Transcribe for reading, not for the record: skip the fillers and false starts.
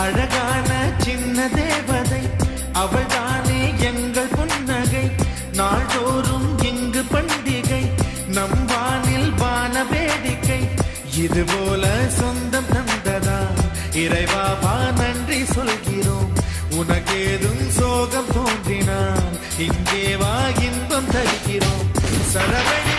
அழகான சின்ன தேவதை அவள்தானே எங்கள் புன்னகை. நாள்தோறும் இங்கு பண்டிகை, நம் வானில் வான வேடிக்கை. இதுபோல சொந்தம் தந்ததா இறைவா நன்றி சொல்கிறோம். உனக்கேதும் சோகம் தோன்றினால் இங்கே வா இன்பம் தருகிறோம். சரவண